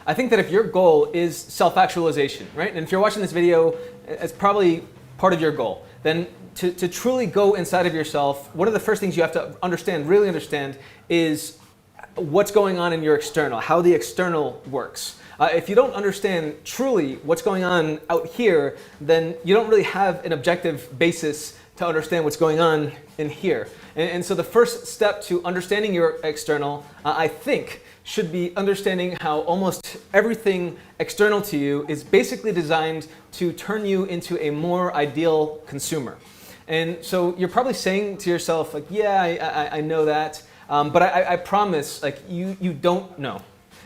I think that if your goal is self-actualization, right, and if you're watching this video, it's probably part of your goal, then to truly go inside of yourself, one of the first things you have to understand, really understand, is what's going on in your external, how the external works. If you don't understand truly what's going on out here, then you don't really have an objective basis to understand what's going on in here. And so the first step to understanding your external, I think, should be understanding how almost everything external to you is basically designed to turn you into a more ideal consumer. And so you're probably saying to yourself, like, yeah, I know that, but I promise, like, you don't know.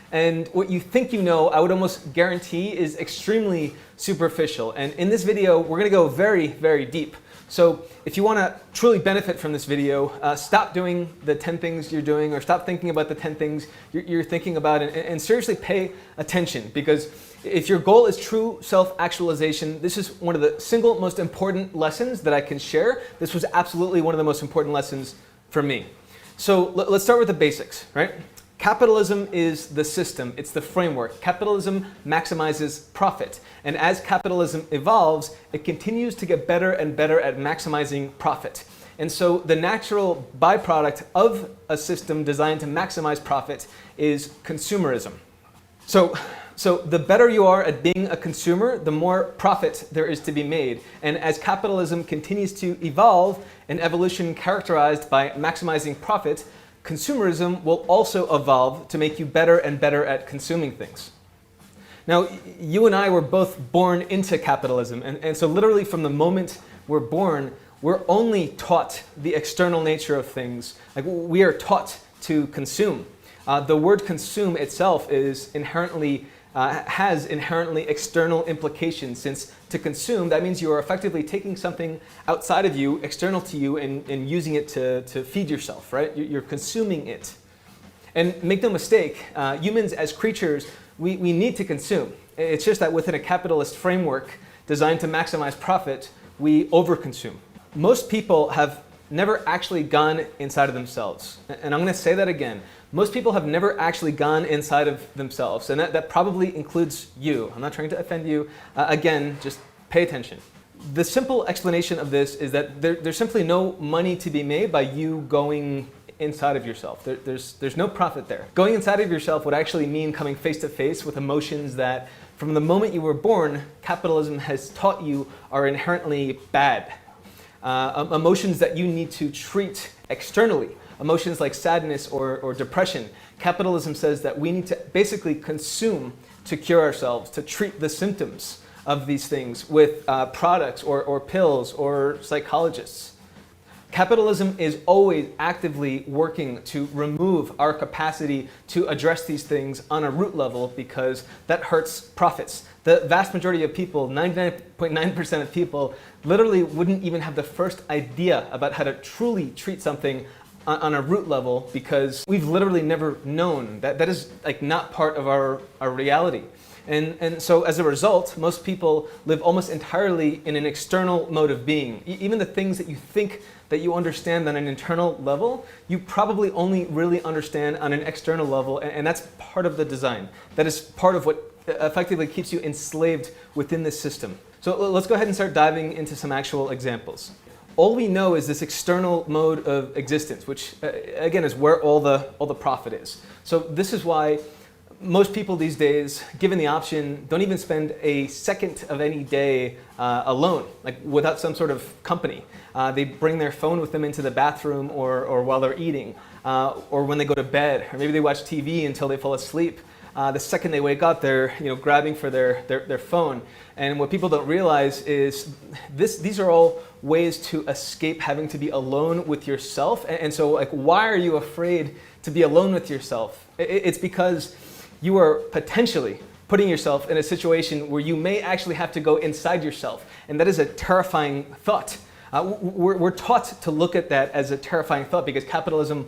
And what you think you know, I would almost guarantee, is extremely superficial. And in this video, we're going to go very, very deep. So if you want to truly benefit from this video, stop doing the 10 things you're doing, or stop thinking about the 10 things you're thinking about, and seriously pay attention. Because if your goal is true self-actualization, this is one of the single most important lessons that I can share. This was absolutely one of the most important lessons for me. So let's start with the basics, right? Capitalism is the system, it's the framework. Capitalism maximizes profit. And as capitalism evolves, it continues to get better and better at maximizing profit. And so the natural byproduct of a system designed to maximize profit is consumerism. So the better you are at being a consumer, the more profit there is to be made. And as capitalism continues to evolve, an evolution characterized by maximizing profit, consumerism will also evolve to make you better and better at consuming things. Now, you and I were both born into capitalism, and so literally from the moment we're born, we're only taught the external nature of things. Like, we are taught to consume. The word consume itself is has inherently external implications, since to consume, that means you are effectively taking something outside of you, external to you, and using it to feed yourself, right? You're consuming it. And make no mistake, humans as creatures, we need to consume. It's just that within a capitalist framework designed to maximize profit, we overconsume. Most people have never actually gone inside of themselves. And I'm going to say that again. Most people have never actually gone inside of themselves, and that probably includes you. I'm not trying to offend you. Again, just pay attention. The simple explanation of this is that there's simply no money to be made by you going inside of yourself. There's no profit there. Going inside of yourself would actually mean coming face to face with emotions that, from the moment you were born, capitalism has taught you are inherently bad. Emotions that you need to treat externally. Emotions like sadness or depression. Capitalism says that we need to basically consume to cure ourselves, to treat the symptoms of these things with products or pills or psychologists. Capitalism is always actively working to remove our capacity to address these things on a root level, because that hurts profits. The vast majority of people, 99.9% of people, literally wouldn't even have the first idea about how to truly treat something on a root level, because we've literally never known. That is like not part of our reality. And so as a result, most people live almost entirely in an external mode of being. Even the things that you think that you understand on an internal level, you probably only really understand on an external level, and that's part of the design. That is part of what effectively keeps you enslaved within this system. So let's go ahead and start diving into some actual examples. All we know is this external mode of existence, which again is where all the profit is. So this is why most people these days, given the option, don't even spend a second of any day alone, like without some sort of company. They bring their phone with them into the bathroom, or while they're eating, or when they go to bed, or maybe they watch TV until they fall asleep. The second they wake up, they're grabbing for their phone. And what people don't realize is these are all ways to escape having to be alone with yourself. And so, like, why are you afraid to be alone with yourself? It's because you are potentially putting yourself in a situation where you may actually have to go inside yourself. And that is a terrifying thought. We're taught to look at that as a terrifying thought because capitalism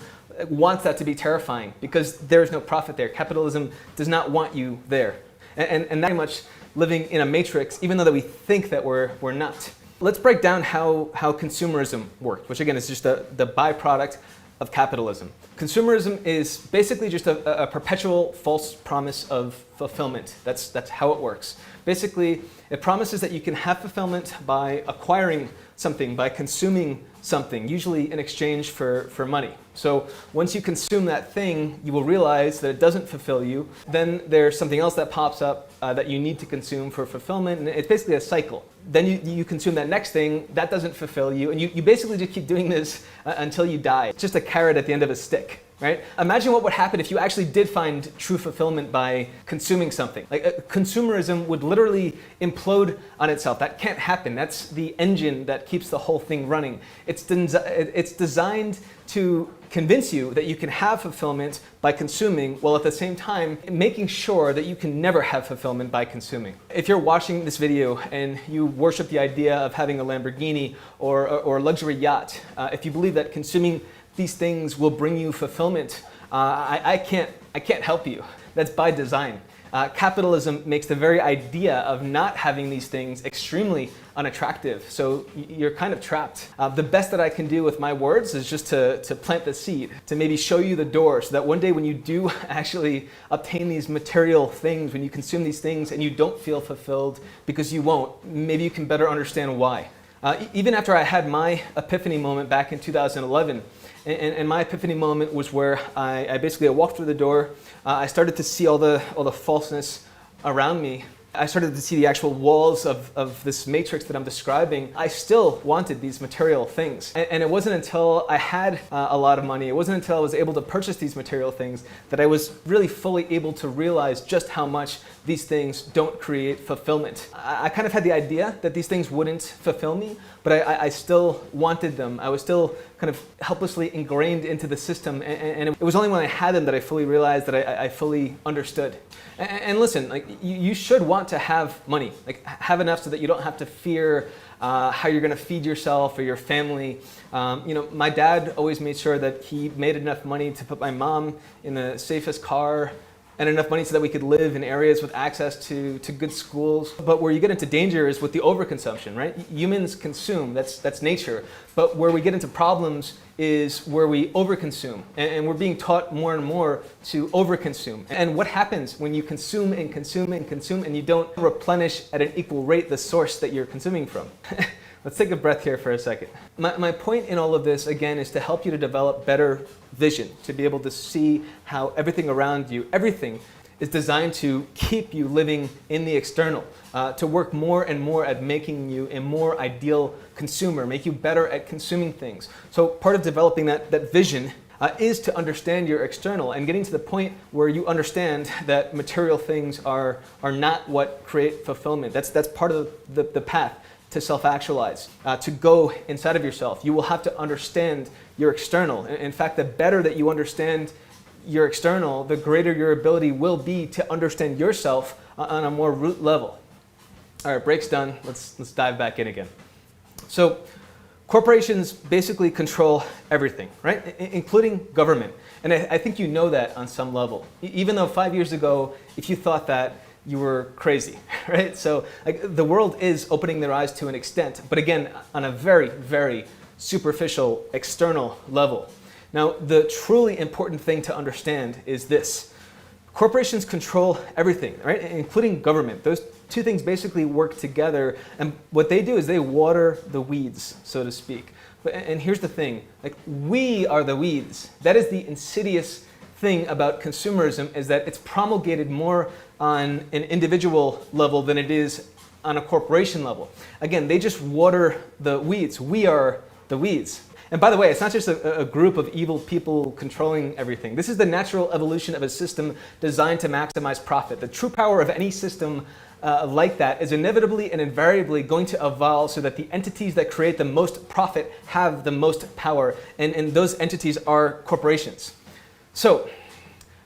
wants that to be terrifying, because there's no profit there. Capitalism does not want you there. And that much living in a matrix, even though that we think that we're not. Let's break down how consumerism works, which again is just the byproduct of capitalism. Consumerism is basically just a perpetual false promise of fulfillment. That's how it works. Basically, it promises that you can have fulfillment by acquiring something, by consuming something, usually in exchange for money. So once you consume that thing, you will realize that it doesn't fulfill you. Then there's something else that pops up that you need to consume for fulfillment, and it's basically a cycle. Then you consume that next thing, that doesn't fulfill you, and you basically just keep doing this until you die. It's just a carrot at the end of a stick. Right? Imagine what would happen if you actually did find true fulfillment by consuming something. Like consumerism would literally implode on itself. That can't happen. That's the engine that keeps the whole thing running. It's designed to convince you that you can have fulfillment by consuming, while at the same time making sure that you can never have fulfillment by consuming. If you're watching this video and you worship the idea of having a Lamborghini or a luxury yacht, if you believe that consuming these things will bring you fulfillment, I can't help you. That's by design. Capitalism makes the very idea of not having these things extremely unattractive, so you're kind of trapped. The best that I can do with my words is just to plant the seed, to maybe show you the door, so that one day when you do actually obtain these material things, when you consume these things and you don't feel fulfilled because you won't, maybe you can better understand why. Even after I had my epiphany moment back in 2011, and my epiphany moment was where I basically walked through the door. I started to see all the falseness around me. I started to see the actual walls of this matrix that I'm describing. I still wanted these material things. And it wasn't until I had a lot of money, it wasn't until I was able to purchase these material things that I was really fully able to realize just how much these things don't create fulfillment. I kind of had the idea that these things wouldn't fulfill me, but I still wanted them. I was still kind of helplessly ingrained into the system, and it was only when I had them that I fully realized that I fully understood. And listen, like you should want to have money, like have enough so that you don't have to fear how you're going to feed yourself or your family. My dad always made sure that he made enough money to put my mom in the safest car, and enough money so that we could live in areas with access to good schools. But where you get into danger is with the overconsumption, right? Humans consume, that's nature. But where we get into problems is where we overconsume. And we're being taught more and more to overconsume. And what happens when you consume and consume and consume and you don't replenish at an equal rate the source that you're consuming from? Let's take a breath here for a second. My point in all of this, again, is to help you to develop better vision, to be able to see how everything around you, everything is designed to keep you living in the external, to work more and more at making you a more ideal consumer, make you better at consuming things. So part of developing that vision is to understand your external and getting to the point where you understand that material things are not what create fulfillment. That's part of the path to self-actualize, to go inside of yourself. You will have to understand your external. In fact, the better that you understand your external, the greater your ability will be to understand yourself on a more root level. All right, break's done. Let's dive back in again. So corporations basically control everything, right? Including government. And I think you know that on some level. Even though 5 years ago, if you thought that, you were crazy, right? So the world is opening their eyes to an extent, but again, on a very, very superficial, external level. Now, the truly important thing to understand is this. Corporations control everything, right? Including government. Those two things basically work together, and what they do is they water the weeds, so to speak. And here's the thing, like we are the weeds. That is the insidious thing about consumerism, is that it's promulgated more on an individual level than it is on a corporation level. Again, they just water the weeds. We are the weeds. And by the way, it's not just a group of evil people controlling everything. This is the natural evolution of a system designed to maximize profit. The true power of any system like that is inevitably and invariably going to evolve so that the entities that create the most profit have the most power, and those entities are corporations. So,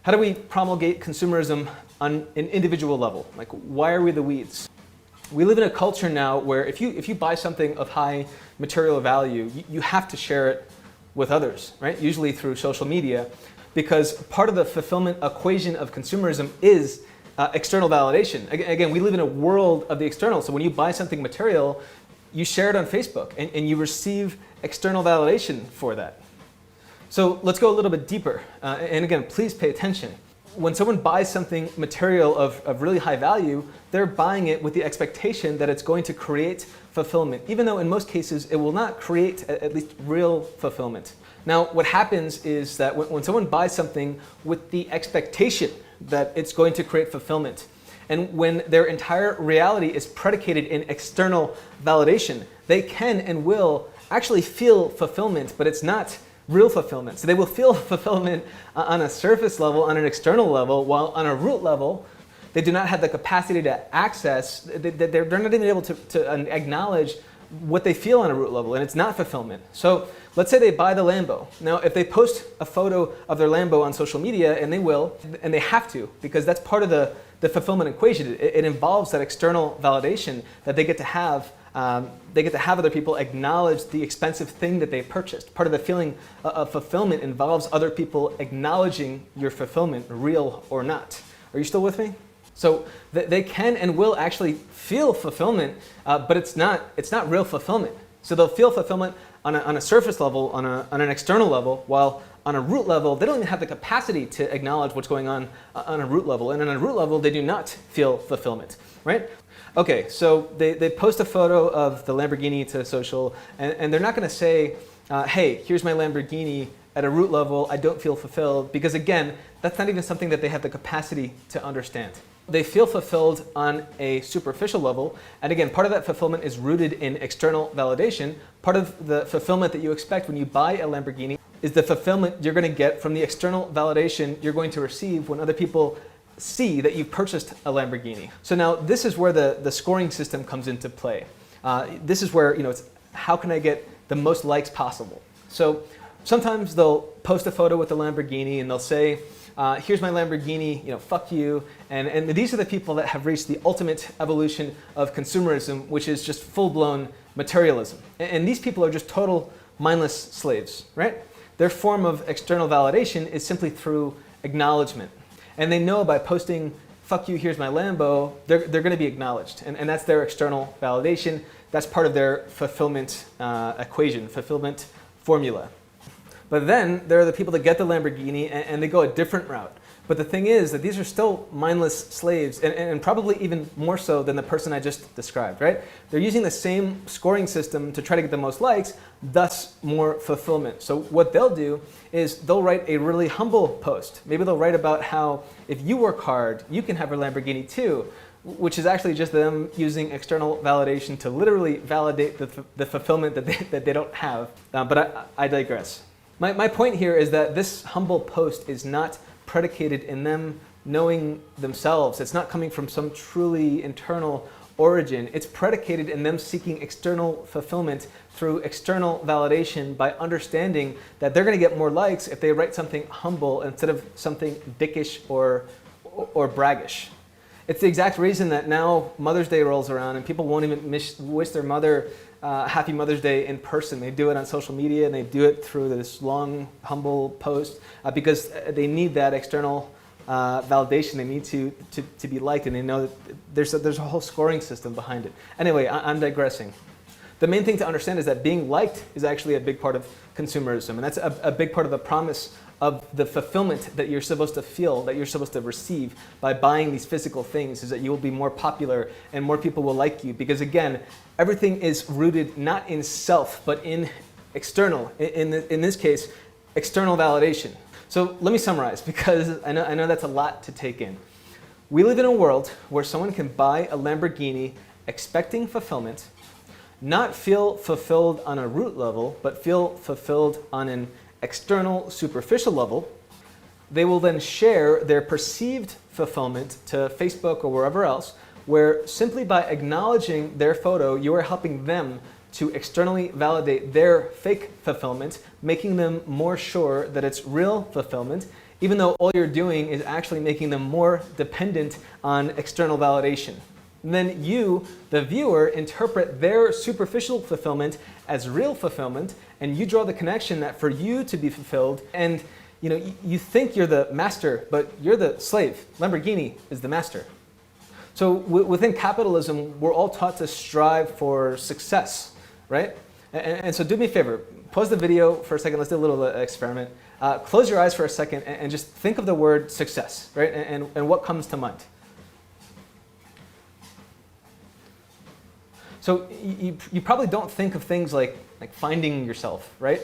how do we promulgate consumerism on an individual level? Like, why are we the weeds? We live in a culture now where if you buy something of high material value, you have to share it with others, right? Usually through social media, because part of the fulfillment equation of consumerism is external validation. Again, we live in a world of the external. So when you buy something material, you share it on Facebook and you receive external validation for that. So let's go a little bit deeper. And again, please pay attention. When someone buys something material of really high value, they're buying it with the expectation that it's going to create fulfillment, even though in most cases it will not create at least real fulfillment. Now, what happens is that when someone buys something with the expectation that it's going to create fulfillment, and when their entire reality is predicated in external validation, they can and will actually feel fulfillment, but it's not real fulfillment. So they will feel fulfillment on a surface level, on an external level, while on a root level, they do not have the capacity to access, they're not even able to acknowledge what they feel on a root level, and it's not fulfillment. So let's say they buy the Lambo. Now, if they post a photo of their Lambo on social media, and they will, and they have to, because that's part of the fulfillment equation. It involves that external validation that they get to have. They get to have other people acknowledge the expensive thing that they purchased. Part of the feeling of fulfillment involves other people acknowledging your fulfillment, real or not. Are you still with me? So they can and will actually feel fulfillment, but it's not real fulfillment. So they'll feel fulfillment on a surface level, on an external level, while on a root level, they don't even have the capacity to acknowledge what's going on a root level. And on a root level, they do not feel fulfillment, right? Okay, so they post a photo of the Lamborghini to social, and they're not going to say, hey, here's my Lamborghini. At a root level, I don't feel fulfilled, because again, that's not even something that they have the capacity to understand. They feel fulfilled on a superficial level, and again, part of that fulfillment is rooted in external validation. Part of the fulfillment that you expect when you buy a Lamborghini is the fulfillment you're going to get from the external validation you're going to receive when other people see that you've purchased a Lamborghini. So now this is where the scoring system comes into play. This is where, it's how can I get the most likes possible? So sometimes they'll post a photo with the Lamborghini and they'll say, here's my Lamborghini, fuck you. And these are the people that have reached the ultimate evolution of consumerism, which is just full-blown materialism. And these people are just total mindless slaves, right? Their form of external validation is simply through acknowledgement. And they know by posting, fuck you, here's my Lambo, they're going to be acknowledged. And that's their external validation. That's part of their fulfillment equation, fulfillment formula. But then there are the people that get the Lamborghini and they go a different route. But the thing is that these are still mindless slaves, and probably even more so than the person I just described, right? They're using the same scoring system to try to get the most likes, thus more fulfillment. So what they'll do is they'll write a really humble post. Maybe they'll write about how if you work hard, you can have a Lamborghini too, which is actually just them using external validation to literally validate the fulfillment that they don't have. But I digress. My point here is that this humble post is not predicated in them knowing themselves. It's not coming from some truly internal origin. It's predicated in them seeking external fulfillment through external validation by understanding that they're going to get more likes if they write something humble instead of something dickish or braggish. It's the exact reason that now Mother's Day rolls around and people won't even wish their mother Happy Mother's Day in person. They do it on social media and they do it through this long, humble post because they need that external validation. They need to be liked, and they know that there's a whole scoring system behind it. Anyway, I'm digressing. The main thing to understand is that being liked is actually a big part of consumerism, and that's a big part of the promise of the fulfillment that you're supposed to feel, that you're supposed to receive by buying these physical things, is that you will be more popular and more people will like you. Because again, everything is rooted not in self, but in external, in this case, external validation. So let me summarize, because I know that's a lot to take in. We live in a world where someone can buy a Lamborghini expecting fulfillment, not feel fulfilled on a root level, but feel fulfilled on an external, superficial level. They will then share their perceived fulfillment to Facebook or wherever else, where simply by acknowledging their photo, you are helping them to externally validate their fake fulfillment, making them more sure that it's real fulfillment, even though all you're doing is actually making them more dependent on external validation. And then you, the viewer, interpret their superficial fulfillment as real fulfillment, and you draw the connection that for you to be fulfilled, and you think you're the master, but you're the slave. Lamborghini is the master. So within capitalism, we're all taught to strive for success, right? And so do me a favor, pause the video for a second. Let's do a little experiment. Close your eyes for a second and just think of the word success, right? And what comes to mind. So you probably don't think of things like finding yourself, right?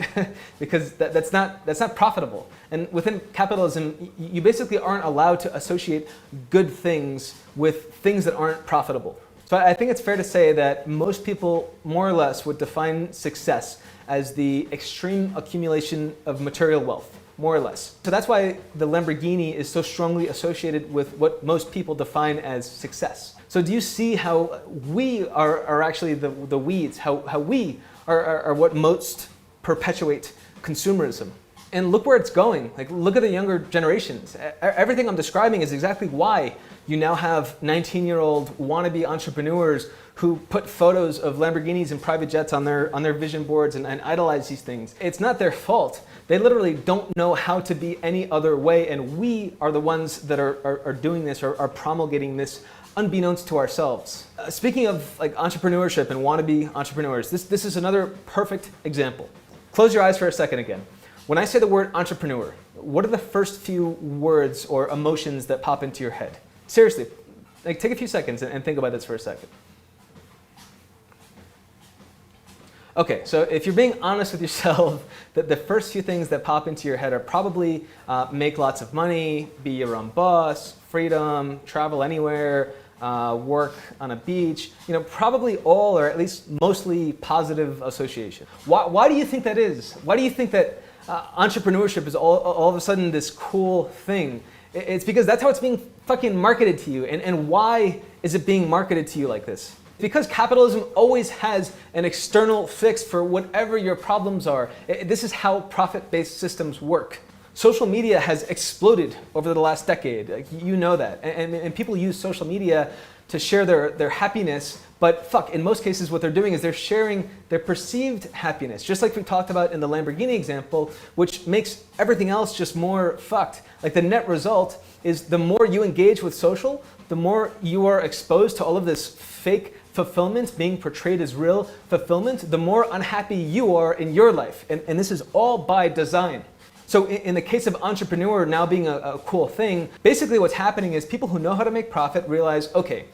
Because that's not profitable. And within capitalism, you basically aren't allowed to associate good things with things that aren't profitable. So I think it's fair to say that most people more or less would define success as the extreme accumulation of material wealth, more or less. So that's why the Lamborghini is so strongly associated with what most people define as success. So do you see how we are actually the weeds, how we are what most perpetuate consumerism? And look where it's going. Like, look at the younger generations. Everything I'm describing is exactly why you now have 19-year-old wannabe entrepreneurs who put photos of Lamborghinis and private jets on their vision boards and idolize these things. It's not their fault. They literally don't know how to be any other way, and we are the ones that are doing this or are promulgating this unbeknownst to ourselves. Speaking of like entrepreneurship and wannabe entrepreneurs, this is another perfect example. Close your eyes for a second again. When I say the word entrepreneur, what are the first few words or emotions that pop into your head? Seriously, like take a few seconds and think about this for a second. Okay, so if you're being honest with yourself, the first few things that pop into your head are probably make lots of money, be your own boss, freedom, travel anywhere, work on a beach, probably all or at least mostly positive association. Why do you think that is? Why do you think that entrepreneurship is all of a sudden this cool thing? It's because that's how it's being fucking marketed to you. And why is it being marketed to you like this? Because capitalism always has an external fix for whatever your problems are. This is how profit-based systems work. Social media has exploded over the last decade. Like, you know that. And people use social media to share their happiness, but fuck, in most cases what they're doing is they're sharing their perceived happiness, just like we talked about in the Lamborghini example, which makes everything else just more fucked. Like, the net result is the more you engage with social, the more you are exposed to all of this fake fulfillment being portrayed as real fulfillment, the more unhappy you are in your life. And this is all by design. So in the case of entrepreneur now being a cool thing, basically what's happening is people who know how to make profit realize, okay,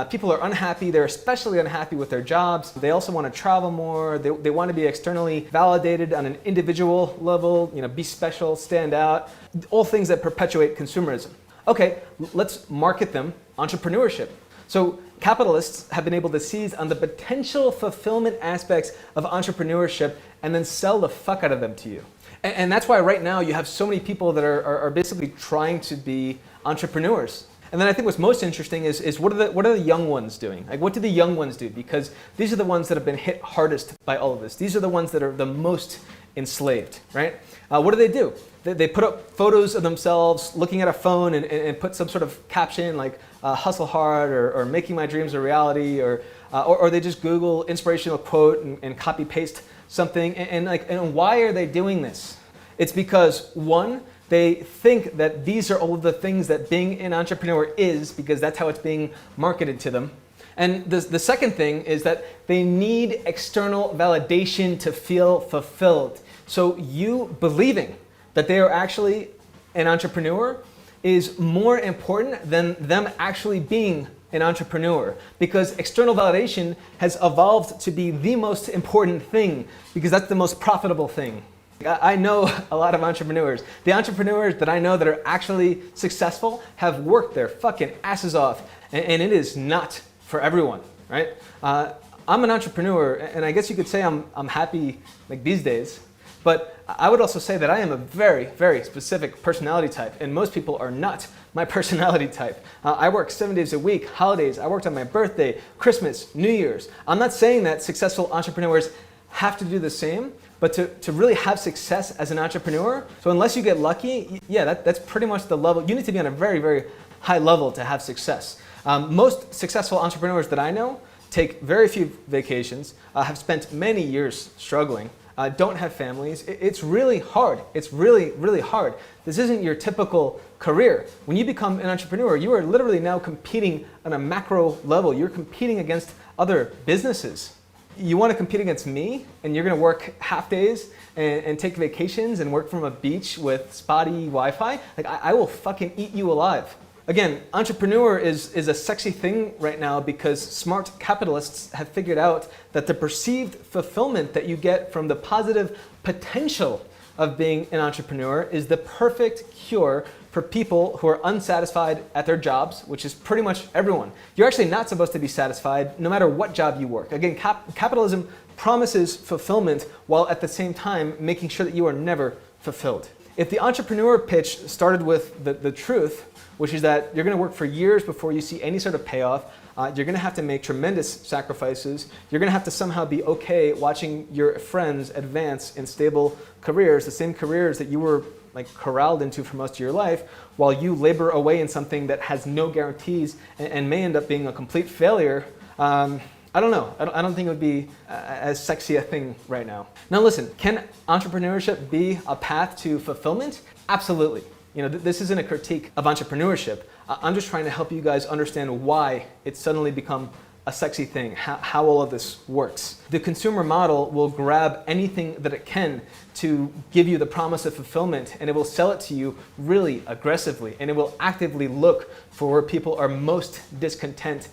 people are unhappy. They're especially unhappy with their jobs. They also want to travel more. They want to be externally validated on an individual level, be special, stand out, all things that perpetuate consumerism. Okay, let's market them entrepreneurship. So capitalists have been able to seize on the potential fulfillment aspects of entrepreneurship and then sell the fuck out of them to you. And that's why right now you have so many people that are basically trying to be entrepreneurs. And then I think what's most interesting is what are the young ones doing? Like, what do the young ones do? Because these are the ones that have been hit hardest by all of this. These are the ones that are the most enslaved, right? What do? They put up photos of themselves looking at a phone and put some sort of caption like hustle hard or making my dreams a reality, or they just Google inspirational quote and copy paste something. And why are they doing this? It's because, one, they think that these are all of the things that being an entrepreneur is, because that's how it's being marketed to them. And the second thing is that they need external validation to feel fulfilled. So you believing that they are actually an entrepreneur is more important than them actually being an entrepreneur, because external validation has evolved to be the most important thing, because that's the most profitable thing. I know a lot of entrepreneurs. The entrepreneurs that I know that are actually successful have worked their fucking asses off, and it is not for everyone, right? I'm an entrepreneur, and I guess you could say I'm happy like these days, but I would also say that I am a very, very specific personality type, and most people are not my personality type. I work 7 days a week, holidays, I worked on my birthday, Christmas, New Year's. I'm not saying that successful entrepreneurs have to do the same, but to really have success as an entrepreneur, so unless you get lucky, yeah, that's pretty much the level. You need to be on a very, very high level to have success. Most successful entrepreneurs that I know take very few vacations, have spent many years struggling, don't have families. It's really hard. It's really, really hard. This isn't your typical career. When you become an entrepreneur, you are literally now competing on a macro level. You're competing against other businesses. you want to compete against me, and you're going to work half days and take vacations and work from a beach with spotty Wi-Fi, like I will fucking eat you alive. Again, entrepreneur is a sexy thing right now because smart capitalists have figured out that the perceived fulfillment that you get from the positive potential of being an entrepreneur is the perfect cure for people who are unsatisfied at their jobs, which is pretty much everyone. You're actually not supposed to be satisfied no matter what job you work. Again, capitalism promises fulfillment while at the same time making sure that you are never fulfilled. If the entrepreneur pitch started with the truth, which is that you're going to work for years before you see any sort of payoff, you're going to have to make tremendous sacrifices, you're going to have to somehow be okay watching your friends advance in stable careers, the same careers that you were like corralled into for most of your life, while you labor away in something that has no guarantees and may end up being a complete failure. I don't know. I don't think it would be as sexy a thing right now. Now listen, can entrepreneurship be a path to fulfillment? Absolutely. You know, this isn't a critique of entrepreneurship. I'm just trying to help you guys understand why it's suddenly become a sexy thing, how all of this works. The consumer model will grab anything that it can to give you the promise of fulfillment, and it will sell it to you really aggressively, and it will actively look for where people are most discontent,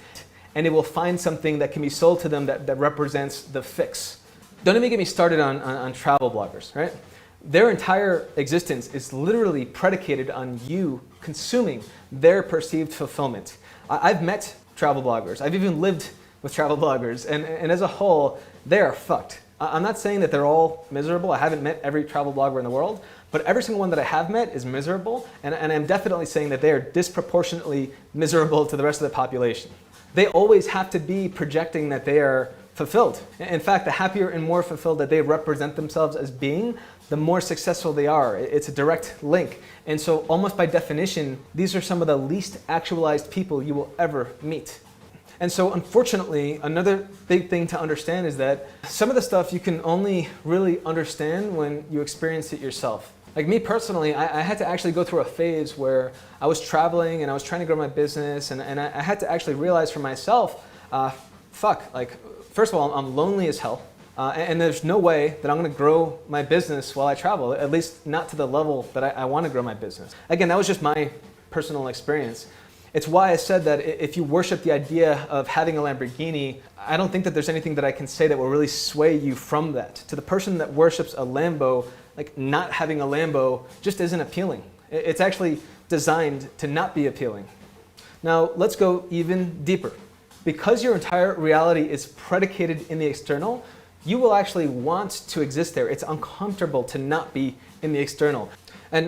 and it will find something that can be sold to them that represents the fix. Don't even get me started on travel bloggers, right? Their entire existence is literally predicated on you consuming their perceived fulfillment. I've met travel bloggers. I've even lived with travel bloggers, and as a whole, they are fucked. I'm not saying that they're all miserable. I haven't met every travel blogger in the world, but every single one that I have met is miserable, and I'm definitely saying that they are disproportionately miserable to the rest of the population. They always have to be projecting that they are fulfilled. In fact, the happier and more fulfilled that they represent themselves as being, the more successful they are. It's a direct link. And so almost by definition, these are some of the least actualized people you will ever meet. And so unfortunately, another big thing to understand is that some of the stuff you can only really understand when you experience it yourself. Like me personally, I had to actually go through a phase where I was traveling and I was trying to grow my business, and I had to actually realize for myself, first of all, I'm lonely as hell, and there's no way that I'm going to grow my business while I travel, at least not to the level that I want to grow my business. Again, that was just my personal experience. It's why I said that if you worship the idea of having a Lamborghini, I don't think that there's anything that I can say that will really sway you from that. To the person that worships a Lambo, like not having a Lambo just isn't appealing. It's actually designed to not be appealing. Now, let's go even deeper. Because your entire reality is predicated in the external, you will actually want to exist there. It's uncomfortable to not be in the external. And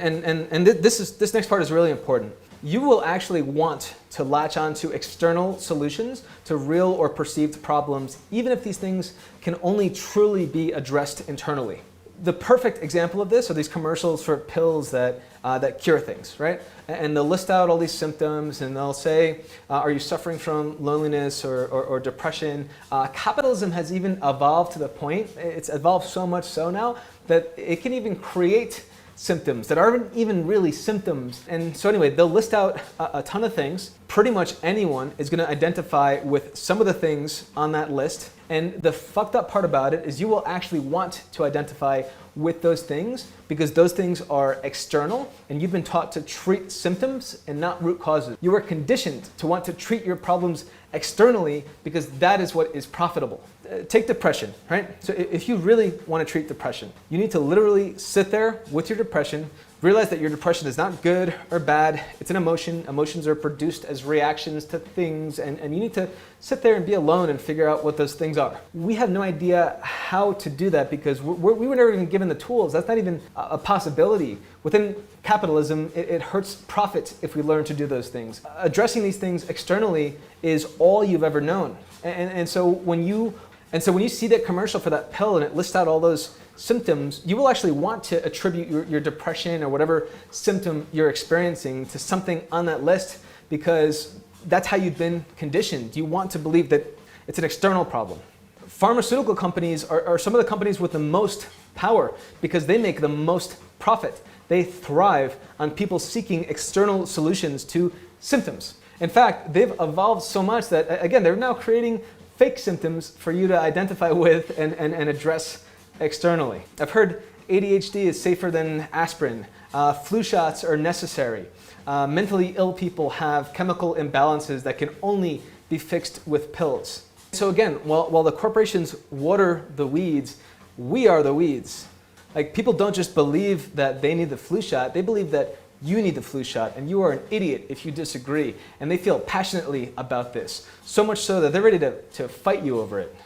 this next part is really important. You will actually want to latch on to external solutions to real or perceived problems, even if these things can only truly be addressed internally. The perfect example of this are these commercials for pills that cure things, right? And they'll list out all these symptoms, and they'll say, are you suffering from loneliness or depression? Capitalism has even evolved to the point, it's evolved so much so now, that it can even create symptoms that aren't even really symptoms. And so anyway, they'll list out a ton of things. Pretty much anyone is going to identify with some of the things on that list. And the fucked up part about it is you will actually want to identify with those things because those things are external, and you've been taught to treat symptoms and not root causes. You are conditioned to want to treat your problems externally because that is what is profitable. Take depression, right? So if you really want to treat depression, you need to literally sit there with your depression, realize that your depression is not good or bad. It's an emotion. Emotions are produced as reactions to things, and you need to sit there and be alone and figure out what those things are. We have no idea how to do that because we were never even given the tools. That's not even a possibility. Within capitalism, it hurts profit if we learn to do those things. Addressing these things externally is all you've ever known. And so when you see that commercial for that pill and it lists out all those symptoms, you will actually want to attribute your depression or whatever symptom you're experiencing to something on that list because that's how you've been conditioned. You want to believe that it's an external problem. Pharmaceutical companies are some of the companies with the most power because they make the most profit. They thrive on people seeking external solutions to symptoms. In fact, they've evolved so much that, again, they're now creating fake symptoms for you to identify with and address externally. I've heard ADHD is safer than aspirin. Flu shots are necessary. Mentally ill people have chemical imbalances that can only be fixed with pills. So again, while the corporations water the weeds, we are the weeds. Like, people don't just believe that they need the flu shot, they believe that you need the flu shot, and you are an idiot if you disagree. And they feel passionately about this, so much so that they're ready to fight you over it.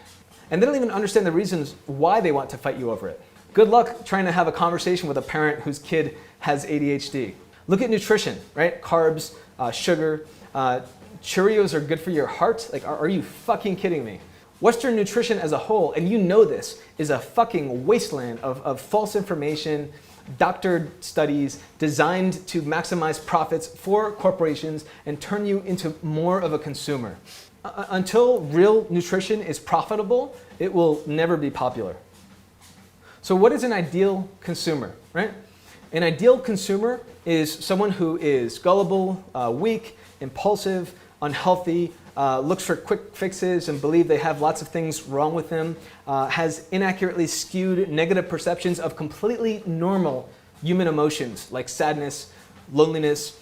And they don't even understand the reasons why they want to fight you over it. Good luck trying to have a conversation with a parent whose kid has ADHD. Look at nutrition, right? Carbs, sugar, Cheerios are good for your heart. Like, are you fucking kidding me? Western nutrition as a whole, and you know this, is a fucking wasteland of false information, doctored studies designed to maximize profits for corporations and turn you into more of a consumer. Until real nutrition is profitable, it will never be popular. So what is an ideal consumer, right? An ideal consumer is someone who is gullible, weak, impulsive, unhealthy, looks for quick fixes and believe they have lots of things wrong with them, has inaccurately skewed negative perceptions of completely normal human emotions like sadness, loneliness.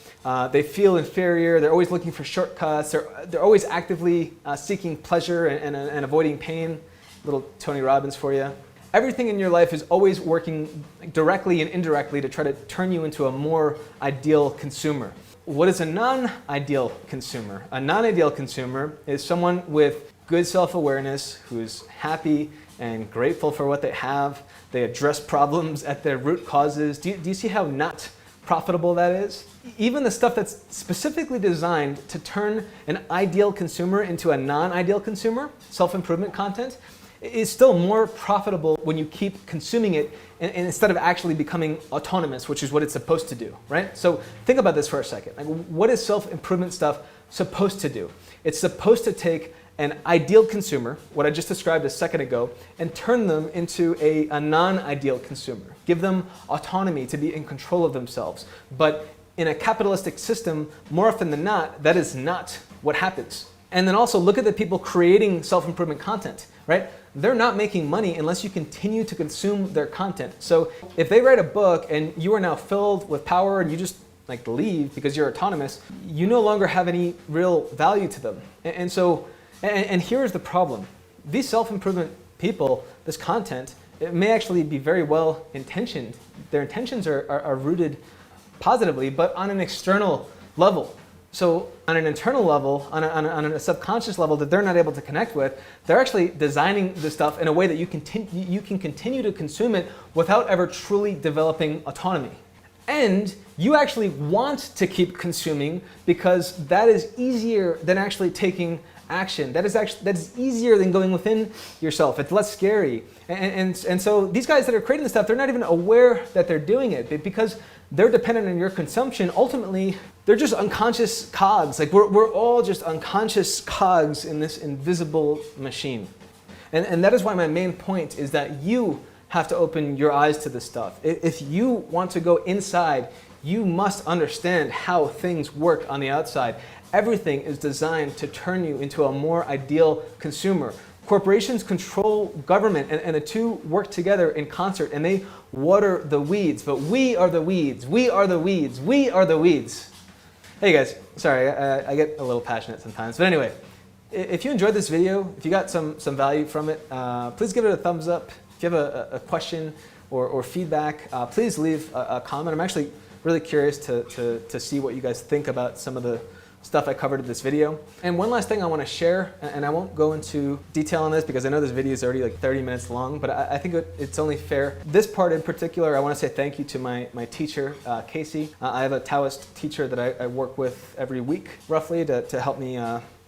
They feel inferior, they're always looking for shortcuts, they're always actively seeking pleasure and avoiding pain. Little Tony Robbins for you. Everything in your life is always working directly and indirectly to try to turn you into a more ideal consumer. What is a non-ideal consumer? A non-ideal consumer is someone with good self-awareness, who's happy and grateful for what they have. They address problems at their root causes. Do you see how not profitable that is? Even the stuff that's specifically designed to turn an ideal consumer into a non-ideal consumer, self-improvement content, is still more profitable when you keep consuming it and instead of actually becoming autonomous, which is what it's supposed to do, right? So think about this for a second. Like, what is self-improvement stuff supposed to do? It's supposed to take an ideal consumer, what I just described a second ago, and turn them into a non-ideal consumer. Give them autonomy to be in control of themselves. But in a capitalistic system, more often than not, that is not what happens. And then also look at the people creating self-improvement content, right? They're not making money unless you continue to consume their content. So if they write a book and you are now filled with power and you just like leave because you're autonomous, you no longer have any real value to them. And here's the problem. These self-improvement people, this content, it may actually be very well intentioned. Their intentions are rooted positively, but on an external level. So on an internal level, on a subconscious level that they're not able to connect with, they're actually designing this stuff in a way that you can continue to consume it without ever truly developing autonomy. And you actually want to keep consuming because that is easier than actually taking action. That is easier than going within yourself. It's less scary. And so these guys that are creating this stuff, they're not even aware that they're doing it because they're dependent on your consumption. Ultimately, they're just unconscious cogs. Like we're all just unconscious cogs in this invisible machine. And that is why my main point is that you have to open your eyes to this stuff. If you want to go inside, you must understand how things work on the outside. Everything is designed to turn you into a more ideal consumer. Corporations control government, and the two work together in concert, and they water the weeds. But we are the weeds. We are the weeds. We are the weeds. Hey guys, sorry, I get a little passionate sometimes. But anyway, if you enjoyed this video, if you got some value from it, please give it a thumbs up. If you have a question or feedback, please leave a comment. I'm actually really curious to see what you guys think about some of the stuff I covered in this video. And one last thing I want to share, and I won't go into detail on this because I know this video is already like 30 minutes long, but I think it's only fair. This part in particular, I want to say thank you to my teacher, Casey. I have a Taoist teacher that I work with every week, roughly, to help me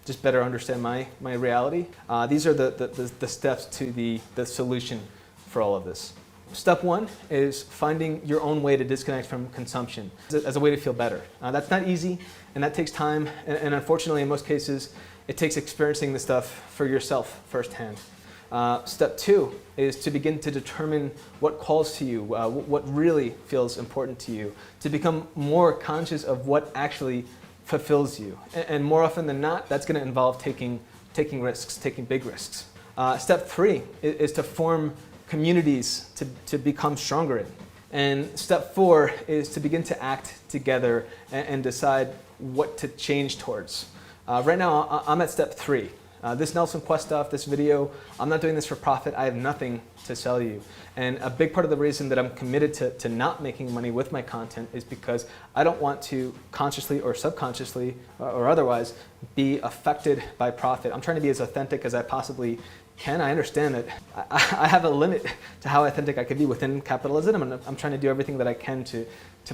just better understand my reality. These are the steps to the solution for all of this. Step one is finding your own way to disconnect from consumption as a way to feel better. That's not easy, and that takes time, and unfortunately in most cases it takes experiencing the stuff for yourself firsthand. Step two is to begin to determine what calls to you, what really feels important to you, to become more conscious of what actually fulfills you. And more often than not, that's going to involve taking taking risks, taking big risks. Step 3 is to form communities to become stronger in. And step 4 is to begin to act together and decide what to change towards. Right now, I'm at step 3. This Nelson Quest stuff, this video, I'm not doing this for profit. I have nothing to sell you. And a big part of the reason that I'm committed to not making money with my content is because I don't want to consciously or subconsciously or otherwise be affected by profit. I'm trying to be as authentic as I possibly can. I understand that I have a limit to how authentic I could be within capitalism, and I'm trying to do everything that I can to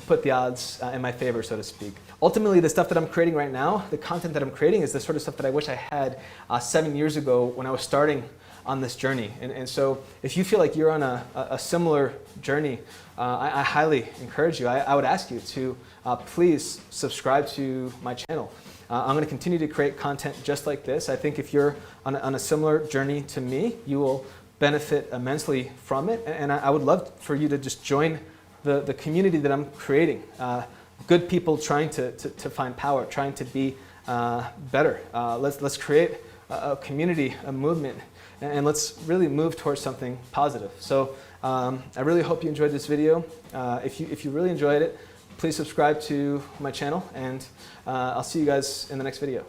put the odds in my favor, so to speak. Ultimately, the stuff that I'm creating right now, the content that I'm creating is the sort of stuff that I wish I had 7 years ago when I was starting on this journey. And so if you feel like you're on a similar journey, I highly encourage you. I would ask you to please subscribe to my channel. I'm going to continue to create content just like this. I think if you're on a similar journey to me, you will benefit immensely from it. And I would love for you to just join the community that I'm creating. Good people trying to find power, trying to be better. Let's create a community, a movement, and let's really move towards something positive. So I really hope you enjoyed this video. If you really enjoyed it, please subscribe to my channel, and I'll see you guys in the next video.